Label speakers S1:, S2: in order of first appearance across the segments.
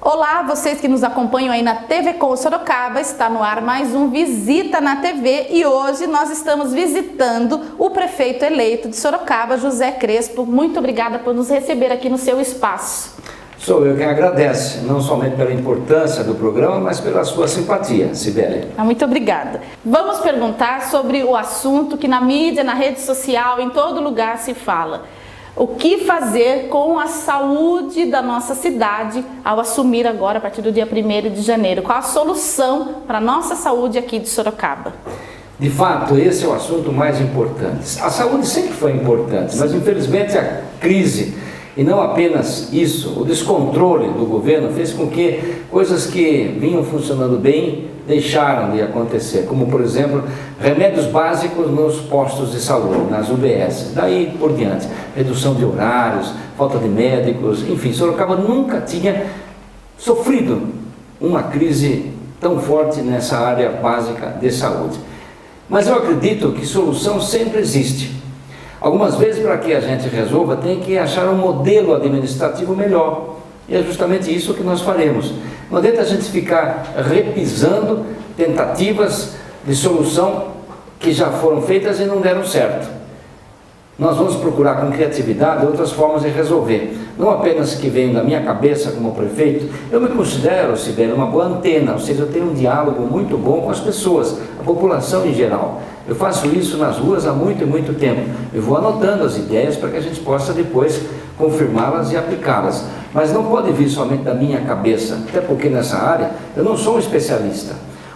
S1: Olá, vocês que nos acompanham aí na TV Com Sorocaba, está no ar mais um Visita na TV e hoje nós estamos visitando o prefeito eleito de Sorocaba, José Crespo. Muito obrigada por nos receber aqui no seu espaço.
S2: Sou eu quem agradece, não somente pela importância do programa, mas pela sua simpatia, Sibeli.
S1: Muito obrigada. Vamos perguntar sobre o assunto que na mídia, na rede social, em todo lugar se fala. O que fazer com a saúde da nossa cidade ao assumir agora, a partir do dia 1º de janeiro? Qual a solução para a nossa saúde aqui de Sorocaba?
S2: De fato, esse é o assunto mais importante. A saúde sempre foi importante, mas infelizmente a crise, e não apenas isso, o descontrole do governo fez com que coisas que vinham funcionando bem deixaram de acontecer, como por exemplo, remédios básicos nos postos de saúde, nas UBS, daí por diante, redução de horários, falta de médicos, enfim, Sorocaba nunca tinha sofrido uma crise tão forte nessa área básica de saúde. Mas eu acredito que solução sempre existe. Algumas vezes, para que a gente resolva, tem que achar um modelo administrativo melhor. E é justamente isso que nós faremos. Não adianta a gente ficar repisando tentativas de solução que já foram feitas e não deram certo. Nós vamos procurar com criatividade outras formas de resolver. Não apenas que venham da minha cabeça como prefeito, eu me considero, Sibeli, uma boa antena, ou seja, eu tenho um diálogo muito bom com as pessoas, a população em geral. Eu faço isso nas ruas há muito e muito tempo. Eu vou anotando as ideias para que a gente possa depois confirmá-las e aplicá-las. Mas não pode vir somente da minha cabeça, até porque nessa área eu não sou um especialista.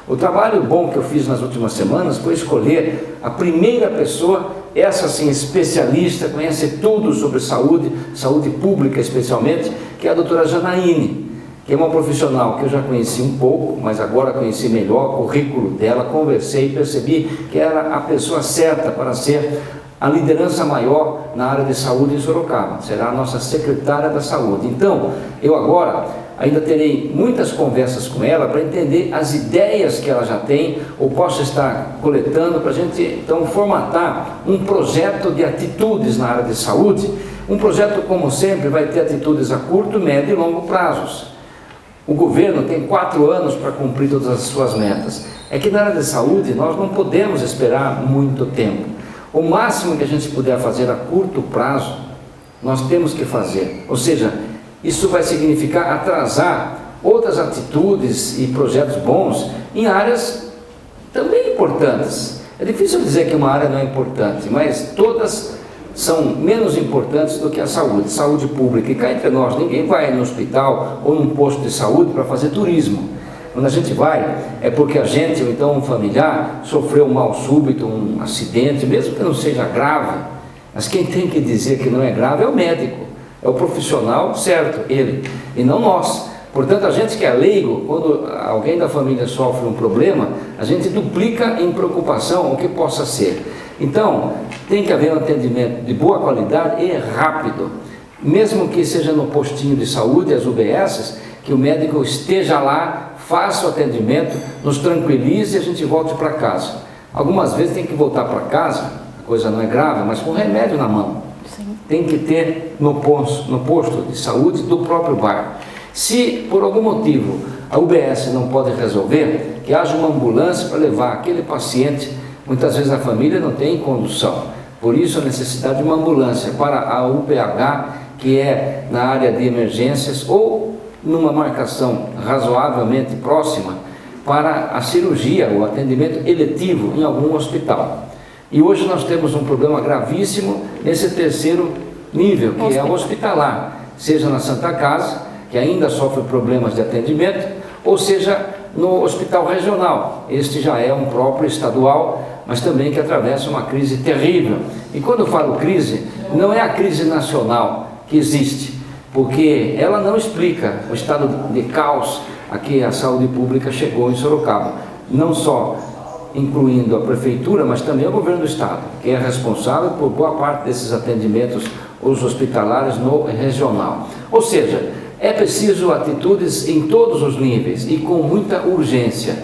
S2: O trabalho bom que eu fiz nas últimas semanas foi escolher a primeira pessoa, essa sim especialista, conhece tudo sobre saúde, saúde pública especialmente, que é a doutora Janaíne, que é uma profissional que eu já conheci um pouco, mas agora conheci melhor o currículo dela, conversei e percebi que era a pessoa certa para ser a liderança maior na área de saúde em Sorocaba, será a nossa secretária da saúde. Então, eu agora ainda terei muitas conversas com ela para entender as ideias que ela já tem, ou posso estar coletando para a gente então formatar um projeto de atitudes na área de saúde. Um projeto, como sempre, vai ter atitudes a curto, médio e longo prazos. O governo tem 4 anos para cumprir todas as suas metas. É que na área de saúde nós não podemos esperar muito tempo. O máximo que a gente puder fazer a curto prazo, nós temos que fazer. Ou seja, isso vai significar atrasar outras atitudes e projetos bons em áreas também importantes. É difícil dizer que uma área não é importante, mas todas são menos importantes do que a saúde, saúde pública. E cá entre nós, ninguém vai no hospital ou num posto de saúde para fazer turismo. Quando a gente vai, é porque a gente, ou então um familiar, sofreu um mal súbito, um acidente, mesmo que não seja grave. Mas quem tem que dizer que não é grave é o médico, é o profissional certo, ele, e não nós. Portanto, a gente que é leigo, quando alguém da família sofre um problema, a gente duplica em preocupação o que possa ser. Então, tem que haver um atendimento de boa qualidade e rápido, mesmo que seja no postinho de saúde, as UBSs, que o médico esteja lá, faça o atendimento, nos tranquilize e a gente volte para casa. Algumas vezes tem que voltar para casa, a coisa não é grave, mas com remédio na mão. Sim. Tem que ter no posto de saúde do próprio bairro. Se por algum motivo a UBS não pode resolver, que haja uma ambulância para levar aquele paciente. Muitas vezes a família não tem condução, por isso a necessidade de uma ambulância para a UPH, que é na área de emergências, ou numa marcação razoavelmente próxima para a cirurgia, o atendimento eletivo em algum hospital. E hoje nós temos um problema gravíssimo nesse terceiro nível, que é o hospitalar, seja na Santa Casa, que ainda sofre problemas de atendimento, ou seja no hospital regional. Este já é um próprio estadual, mas também que atravessa uma crise terrível. E quando eu falo crise, não é a crise nacional que existe, porque ela não explica o estado de caos a que a saúde pública chegou em Sorocaba, não só incluindo a prefeitura, mas também o governo do estado, que é responsável por boa parte desses atendimentos, os hospitalares no regional. Ou seja, é preciso atitudes em todos os níveis e com muita urgência.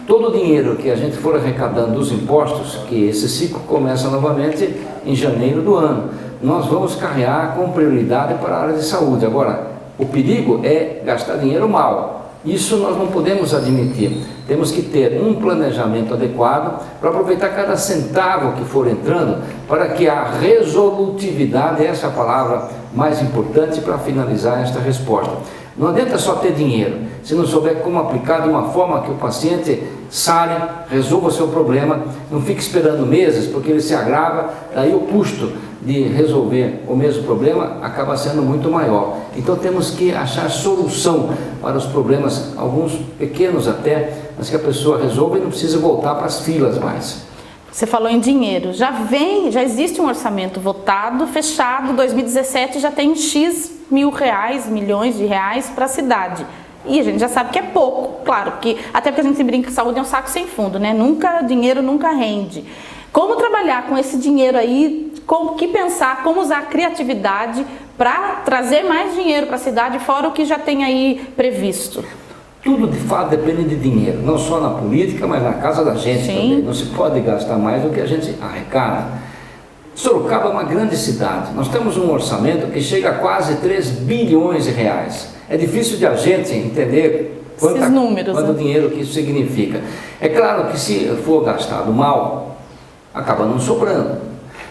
S2: Todo o dinheiro que a gente for arrecadando dos impostos, que esse ciclo começa novamente em janeiro do ano, nós vamos carregar com prioridade para a área de saúde. Agora, O perigo é gastar dinheiro mal. Isso nós não podemos admitir. Temos que ter um planejamento adequado para aproveitar cada centavo que for entrando, para que a resolutividade, essa é a palavra mais importante para finalizar esta resposta. Não adianta só ter dinheiro, se não souber como aplicar de uma forma que o paciente sare, resolva o seu problema, não fique esperando meses, porque ele se agrava, daí o custo de resolver o mesmo problema acaba sendo muito maior. Então temos que achar solução para os problemas, alguns pequenos até, mas que a pessoa resolva e não precisa voltar para as filas mais.
S1: Você falou em dinheiro, já existe um orçamento votado, fechado, 2017 já tem X mil reais, milhões de reais para a cidade. E a gente já sabe que é pouco, claro, até porque a gente brinca que saúde é um saco sem fundo, né? Dinheiro nunca rende. Como trabalhar com esse dinheiro aí, o que pensar, como usar a criatividade para trazer mais dinheiro para a cidade, fora o que já tem aí previsto?
S2: Tudo de fato depende de dinheiro, não só na política, mas na casa da gente também. Não se pode gastar mais do que a gente arrecada. Sorocaba é uma grande cidade, nós temos um orçamento que chega a quase 3 bilhões de reais. É difícil de a gente entender quanto dinheiro que isso significa. É claro que se for gastado mal, acaba não sobrando.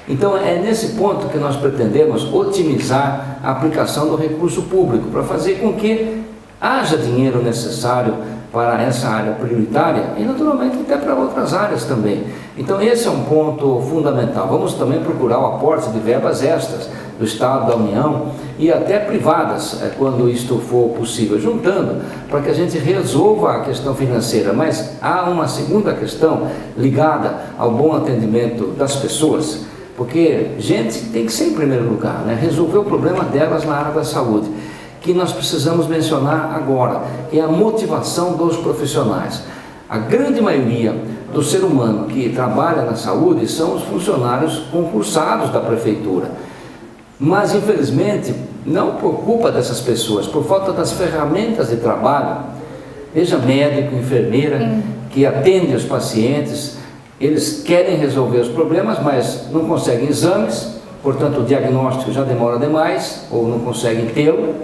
S2: Então é nesse ponto que nós pretendemos otimizar a aplicação do recurso público, para fazer com que haja dinheiro necessário para essa área prioritária e naturalmente até para outras áreas também. Então esse é um ponto fundamental. Vamos também procurar o aporte de verbas extras do Estado, da União e até privadas, quando isto for possível, juntando para que a gente resolva a questão financeira. Mas há uma segunda questão ligada ao bom atendimento das pessoas, porque gente tem que ser em primeiro lugar, né? Resolver o problema delas na área da saúde, que nós precisamos mencionar agora, é a motivação dos profissionais. A grande maioria do ser humano que trabalha na saúde são os funcionários concursados da prefeitura. Mas, infelizmente, não por culpa dessas pessoas, por falta das ferramentas de trabalho, veja médico, enfermeira, que atende os pacientes, eles querem resolver os problemas, mas não conseguem exames, portanto o diagnóstico já demora demais, ou não conseguem tê-lo.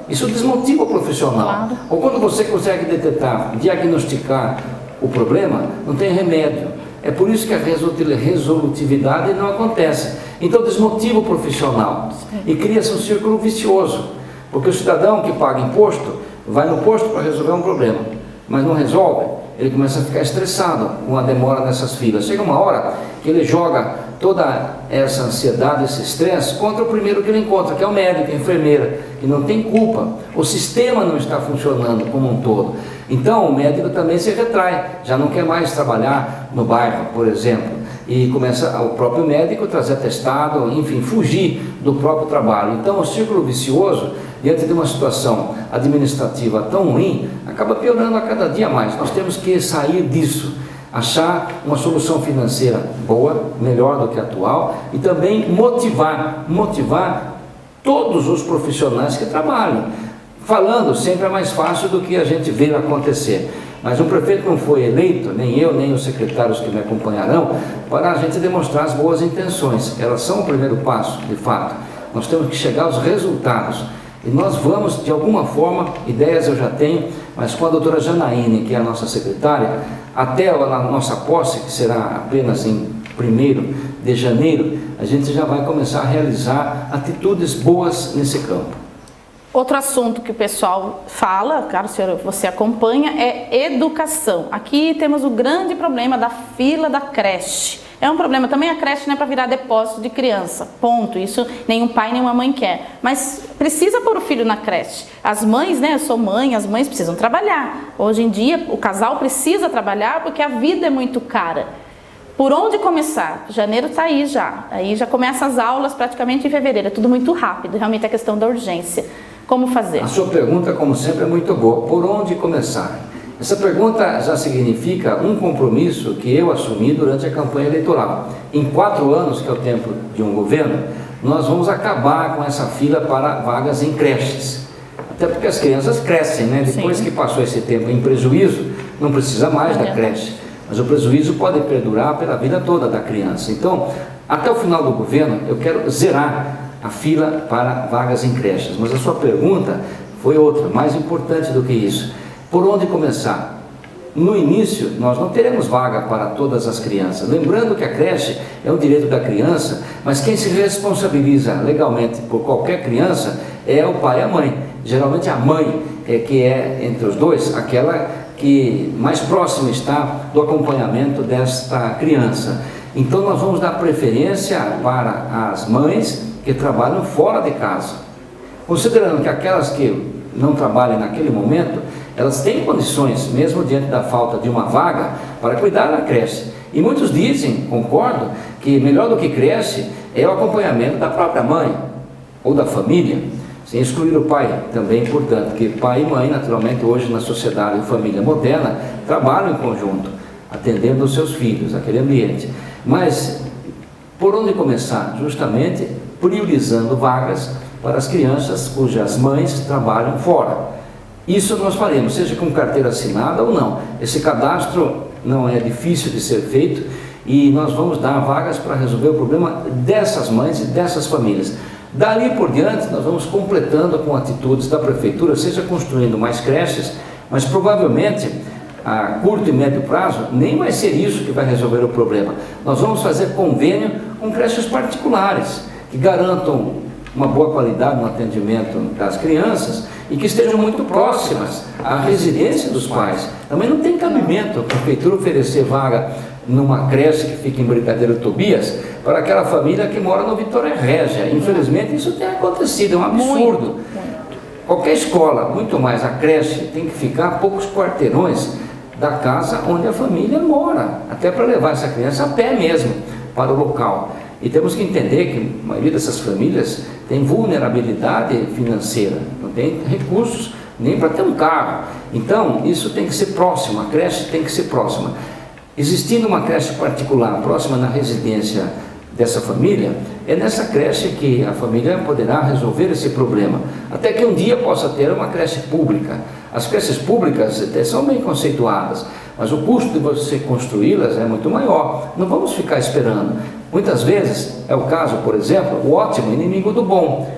S2: Isso desmotiva o profissional.
S1: Claro.
S2: Ou quando você consegue detectar, diagnosticar o problema, não tem remédio. É por isso que a resolutividade não acontece. Então desmotiva o profissional. Sim. E cria-se um círculo vicioso. Porque o cidadão que paga imposto, vai no posto para resolver um problema, mas não resolve, ele começa a ficar estressado com a demora nessas filas. Chega uma hora que ele joga toda essa ansiedade, esse estresse contra o primeiro que ele encontra, que é o médico, a enfermeira, que não tem culpa. O sistema não está funcionando como um todo. Então o médico também se retrai, já não quer mais trabalhar no bairro, por exemplo, e começa o próprio médico a trazer atestado, enfim, fugir do próprio trabalho. Então o círculo vicioso, diante de uma situação administrativa tão ruim, acaba piorando a cada dia mais. Nós temos que sair disso, achar uma solução financeira boa, melhor do que a atual, e também motivar todos os profissionais que trabalham. Falando sempre é mais fácil do que a gente ver acontecer. Mas um prefeito não foi eleito, nem eu, nem os secretários que me acompanharão, para a gente demonstrar as boas intenções. Elas são o primeiro passo, de fato. Nós temos que chegar aos resultados. E nós vamos, de alguma forma, ideias eu já tenho, mas com a doutora Janaíne, que é a nossa secretária, até a nossa posse, que será apenas em 1º de janeiro, a gente já vai começar a realizar atitudes boas nesse campo.
S1: Outro assunto que o pessoal fala, claro, senhor, você acompanha, é educação. Aqui temos o grande problema da fila da creche. É um problema também, a creche não é para virar depósito de criança, ponto. Isso nenhum pai, nenhuma mãe quer. Mas precisa pôr o filho na creche. As mães, né, eu sou mãe, as mães precisam trabalhar. Hoje em dia, o casal precisa trabalhar porque a vida é muito cara. Por onde começar? Janeiro está aí já começam as aulas praticamente em fevereiro. É tudo muito rápido, realmente é questão da urgência. Como fazer?
S2: A sua pergunta, como sempre, é muito boa. Por onde começar? Essa pergunta já significa um compromisso que eu assumi durante a campanha eleitoral. Em 4 anos, que é o tempo de um governo, nós vamos acabar com essa fila para vagas em creches. Até porque as crianças crescem, né? Depois que passou esse tempo em prejuízo, não precisa mais da creche. Mas o prejuízo pode perdurar pela vida toda da criança. Então, até o final do governo, eu quero zerar a fila para vagas em creches. Mas a sua pergunta foi outra, mais importante do que isso. Por onde começar? No início, nós não teremos vaga para todas as crianças. Lembrando que a creche é um direito da criança, mas quem se responsabiliza legalmente por qualquer criança é o pai e a mãe. Geralmente a mãe que é, entre os dois, aquela que mais próxima está do acompanhamento desta criança. Então nós vamos dar preferência para as mães que trabalham fora de casa. Considerando que aquelas que não trabalham naquele momento, elas têm condições, mesmo diante da falta de uma vaga, para cuidar da creche. E muitos dizem, concordo, que melhor do que creche é o acompanhamento da própria mãe ou da família, sem excluir o pai também, portanto, que pai e mãe, naturalmente, hoje na sociedade e família moderna, trabalham em conjunto, atendendo os seus filhos, aquele ambiente. Mas, por onde começar? Justamente priorizando vagas para as crianças cujas mães trabalham fora. Isso nós faremos, seja com carteira assinada ou não. Esse cadastro não é difícil de ser feito e nós vamos dar vagas para resolver o problema dessas mães e dessas famílias. Dali por diante, nós vamos completando com atitudes da prefeitura, seja construindo mais creches, mas provavelmente a curto e médio prazo nem vai ser isso que vai resolver o problema. Nós vamos fazer convênio com creches particulares, que garantam uma boa qualidade no atendimento das crianças e que estejam muito próximas à residência dos pais. Também não tem cabimento a prefeitura oferecer vaga numa creche que fica em Brigadeiro Tobias para aquela família que mora no Vitória Régia. Infelizmente isso tem acontecido, é um absurdo. Qualquer escola, muito mais a creche, tem que ficar a poucos quarteirões da casa onde a família mora, até para levar essa criança a pé mesmo para o local. E temos que entender que a maioria dessas famílias tem vulnerabilidade financeira, não tem recursos nem para ter um carro. Então, isso tem que ser próximo, a creche tem que ser próxima. Existindo uma creche particular próxima na residência dessa família, é nessa creche que a família poderá resolver esse problema, até que um dia possa ter uma creche pública. As creches públicas até são bem conceituadas, mas o custo de você construí-las é muito maior. Não vamos ficar esperando. Muitas vezes é o caso, por exemplo, o ótimo inimigo do bom.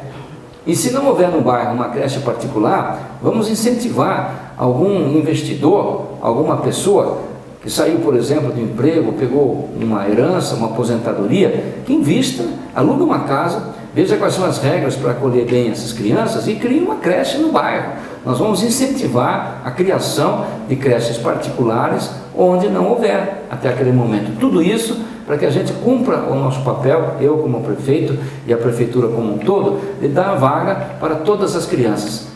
S2: E se não houver no bairro uma creche particular, vamos incentivar algum investidor, alguma pessoa que saiu, por exemplo, do emprego, pegou uma herança, uma aposentadoria, que invista, aluga uma casa, veja quais são as regras para acolher bem essas crianças e crie uma creche no bairro. Nós vamos incentivar a criação de creches particulares onde não houver até aquele momento. Tudo isso para que a gente cumpra o nosso papel, eu como prefeito e a prefeitura como um todo, de dar vaga para todas as crianças,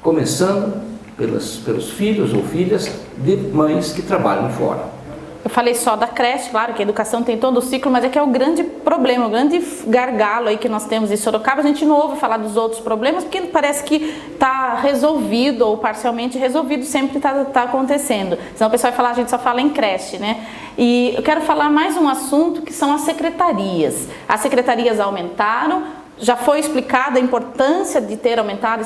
S2: começando pelos filhos ou filhas de mães que trabalham fora.
S1: Eu falei só da creche, claro que a educação tem todo o ciclo, mas é que é o grande problema, o grande gargalo aí que nós temos em Sorocaba. A gente não ouve falar dos outros problemas porque parece que está resolvido ou parcialmente resolvido, sempre está acontecendo. Senão o pessoal vai falar, a gente só fala em creche, né? E eu quero falar mais um assunto que são as secretarias. As secretarias aumentaram. Já foi explicada a importância de ter aumentado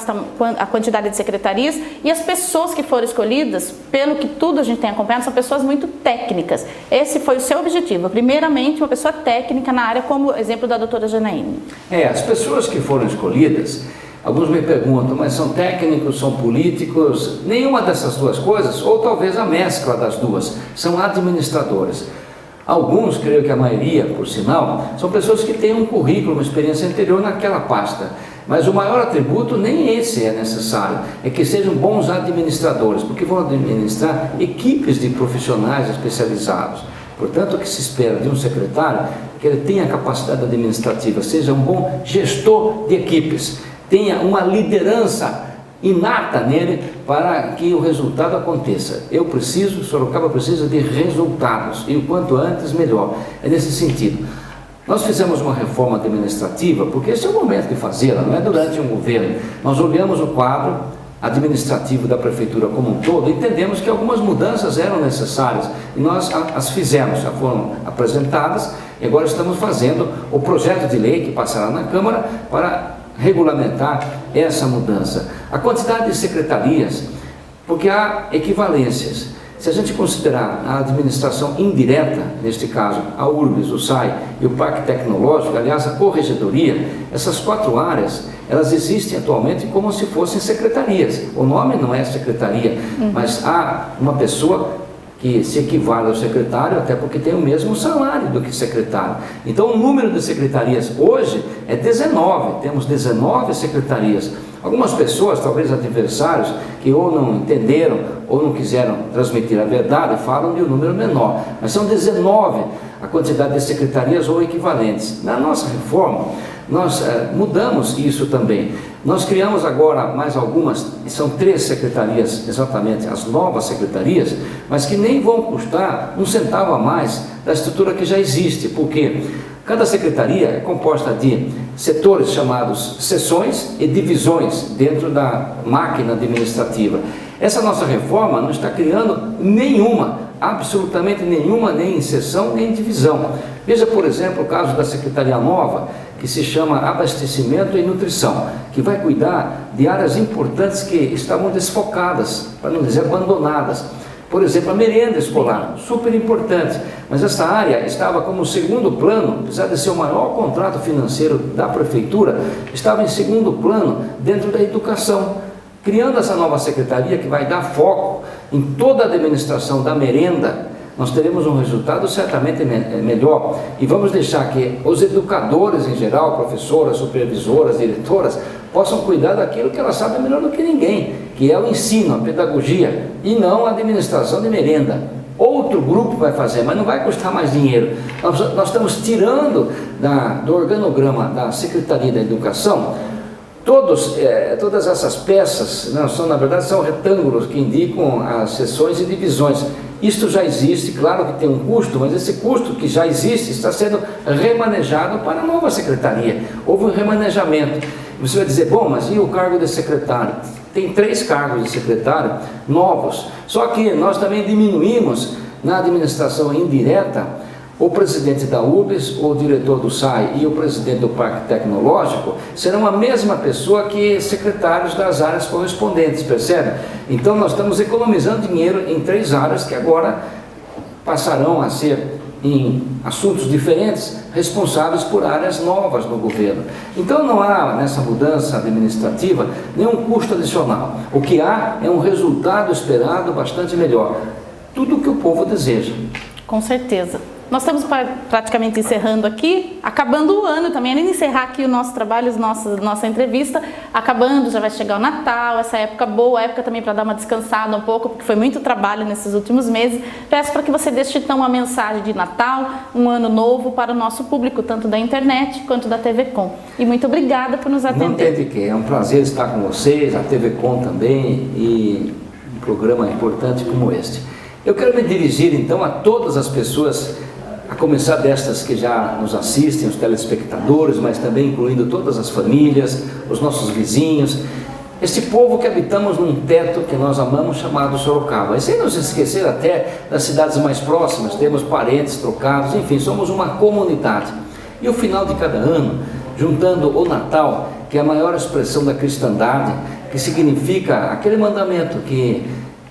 S1: a quantidade de secretarias e as pessoas que foram escolhidas, pelo que tudo a gente tem acompanhado, são pessoas muito técnicas. Esse foi o seu objetivo, primeiramente uma pessoa técnica na área, como exemplo da doutora Janaíne.
S2: As pessoas que foram escolhidas, alguns me perguntam, mas são técnicos, são políticos? Nenhuma dessas duas coisas, ou talvez a mescla das duas, são administradores. Alguns, creio que a maioria, por sinal, são pessoas que têm um currículo, uma experiência anterior naquela pasta. Mas o maior atributo nem esse é necessário, é que sejam bons administradores, porque vão administrar equipes de profissionais especializados. Portanto, o que se espera de um secretário é que ele tenha capacidade administrativa, seja um bom gestor de equipes, tenha uma liderança inata nele para que o resultado aconteça. Sorocaba precisa de resultados e o quanto antes melhor. É nesse sentido. Nós fizemos uma reforma administrativa porque esse é o momento de fazê-la, não é durante um governo. Nós olhamos o quadro administrativo da prefeitura como um todo e entendemos que algumas mudanças eram necessárias e nós as fizemos, já foram apresentadas e agora estamos fazendo o projeto de lei que passará na Câmara para regulamentar essa mudança. A quantidade de secretarias, porque há equivalências. Se a gente considerar a administração indireta, neste caso a URBS, o SAI e o Parque Tecnológico, aliás a Corregedoria, essas 4 áreas, elas existem atualmente como se fossem secretarias. O nome não é secretaria, mas há uma pessoa que se equivale ao secretário, até porque tem o mesmo salário do que secretário. Então o número de secretarias hoje é 19, temos 19 secretarias. Algumas pessoas, talvez adversários, que ou não entenderam ou não quiseram transmitir a verdade, falam de um número menor, mas são 19 a quantidade de secretarias ou equivalentes. Na nossa reforma, nós mudamos isso também. Nós criamos agora mais algumas, são 3 secretarias, exatamente as novas secretarias, mas que nem vão custar um centavo a mais da estrutura que já existe, porque cada secretaria é composta de setores chamados seções e divisões dentro da máquina administrativa. Essa nossa reforma não está criando nenhuma, absolutamente nenhuma, nem em seção nem em divisão. Veja, por exemplo, o caso da secretaria nova, que se chama Abastecimento e Nutrição, que vai cuidar de áreas importantes que estavam desfocadas, para não dizer abandonadas. Por exemplo, a merenda escolar, super importante, mas essa área estava como segundo plano, apesar de ser o maior contrato financeiro da prefeitura, estava em segundo plano dentro da educação. Criando essa nova secretaria que vai dar foco em toda a administração da merenda, nós teremos um resultado certamente melhor, e vamos deixar que os educadores em geral, professoras, supervisoras, diretoras, possam cuidar daquilo que elas sabem melhor do que ninguém, que é o ensino, a pedagogia, e não a administração de merenda. Outro grupo vai fazer, mas não vai custar mais dinheiro. Nós estamos tirando do organograma da Secretaria da Educação todas essas peças, na verdade são retângulos que indicam as seções e divisões. Isto já existe, claro que tem um custo, mas esse custo que já existe está sendo remanejado para a nova secretaria. Houve um remanejamento. Você vai dizer, bom, mas e o cargo de secretário? Tem 3 cargos de secretário novos, só que nós também diminuímos na administração indireta. O presidente da UBS, o diretor do SAI e o presidente do Parque Tecnológico serão a mesma pessoa que secretários das áreas correspondentes, percebe? Então nós estamos economizando dinheiro em 3 áreas que agora passarão a ser, em assuntos diferentes, responsáveis por áreas novas no governo. Então não há nessa mudança administrativa nenhum custo adicional. O que há é um resultado esperado bastante melhor. Tudo o que o povo deseja.
S1: Com certeza. Nós estamos praticamente encerrando aqui, acabando o ano também, além de encerrar aqui o nosso trabalho, nossa entrevista, acabando, já vai chegar o Natal, essa época boa, época também para dar uma descansada um pouco, porque foi muito trabalho nesses últimos meses. Peço para que você deixe então uma mensagem de Natal, um ano novo para o nosso público, tanto da internet quanto da TV Com. E muito obrigada por nos atender.
S2: Não tem de quê, é um prazer estar com vocês, a TV Com também, e um programa importante como este. Eu quero me dirigir então a todas as pessoas, a começar destas que já nos assistem, os telespectadores, mas também incluindo todas as famílias, os nossos vizinhos, este povo que habitamos num teto que nós amamos, chamado Sorocaba. E sem nos esquecer até das cidades mais próximas, temos parentes trocados, enfim, somos uma comunidade. E o final de cada ano, juntando o Natal, que é a maior expressão da cristandade, que significa aquele mandamento que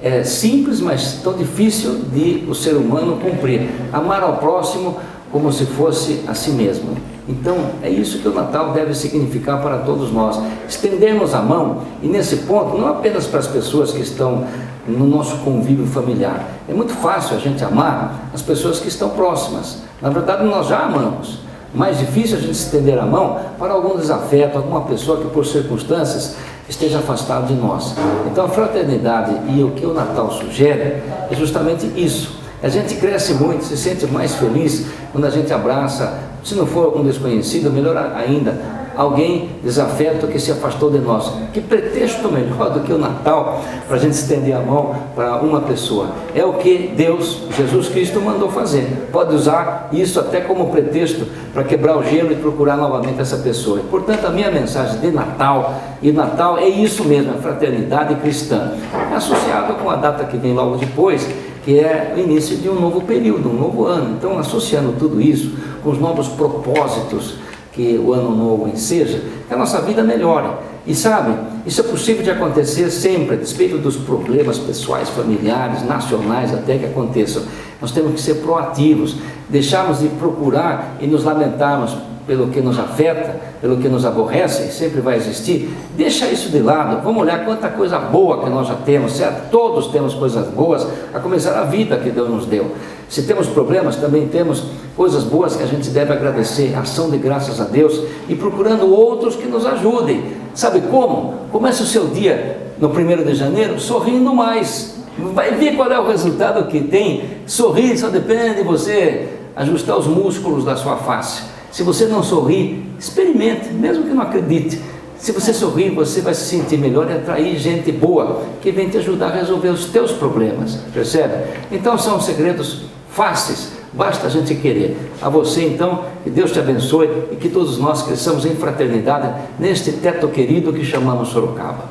S2: é simples, mas tão difícil de o ser humano cumprir: amar ao próximo como se fosse a si mesmo. Então é isso que o Natal deve significar para todos nós, estendermos a mão, e nesse ponto não apenas para as pessoas que estão no nosso convívio familiar. É muito fácil a gente amar as pessoas que estão próximas, na verdade nós já amamos. Mais difícil a gente estender a mão para algum desafeto, alguma pessoa que por circunstâncias esteja afastado de nós. Então a fraternidade e o que o Natal sugere é justamente isso. A gente cresce muito, se sente mais feliz quando a gente abraça, se não for um desconhecido, melhor ainda, alguém desafeto que se afastou de nós. Que pretexto melhor do que o Natal para a gente estender a mão para uma pessoa? É o que Deus, Jesus Cristo, mandou fazer. Pode usar isso até como pretexto para quebrar o gelo e procurar novamente essa pessoa. E, portanto, a minha mensagem de Natal, e Natal é isso mesmo, a fraternidade cristã, é associado com a data que vem logo depois, que é o início de um novo período, um novo ano. Então, associando tudo isso com os novos propósitos que o ano novo enseja, que a nossa vida melhore. E sabe, isso é possível de acontecer sempre, a despeito dos problemas pessoais, familiares, nacionais até que aconteçam. Nós temos que ser proativos, deixarmos de procurar e nos lamentarmos pelo que nos afeta, pelo que nos aborrece, e sempre vai existir, deixa isso de lado. Vamos olhar quanta coisa boa que nós já temos, certo? Todos temos coisas boas, a começar a vida que Deus nos deu. Se temos problemas, também temos coisas boas que a gente deve agradecer, ação de graças a Deus, e procurando outros que nos ajudem. Sabe como? Comece o seu dia no 1º de janeiro sorrindo mais. Vai ver qual é o resultado que tem. Sorrir só depende de você ajustar os músculos da sua face. Se você não sorrir, experimente, mesmo que não acredite. Se você sorrir, você vai se sentir melhor e atrair gente boa que vem te ajudar a resolver os teus problemas, percebe? Então são segredos fáceis, basta a gente querer. A você então, que Deus te abençoe e que todos nós cresçamos em fraternidade neste teto querido que chamamos Sorocaba.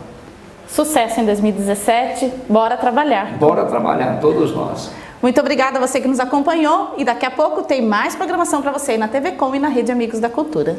S1: Sucesso em 2017, bora trabalhar.
S2: Bora trabalhar, todos nós.
S1: Muito obrigada a você que nos acompanhou e daqui a pouco tem mais programação para você aí na TV Com e na Rede Amigos da Cultura.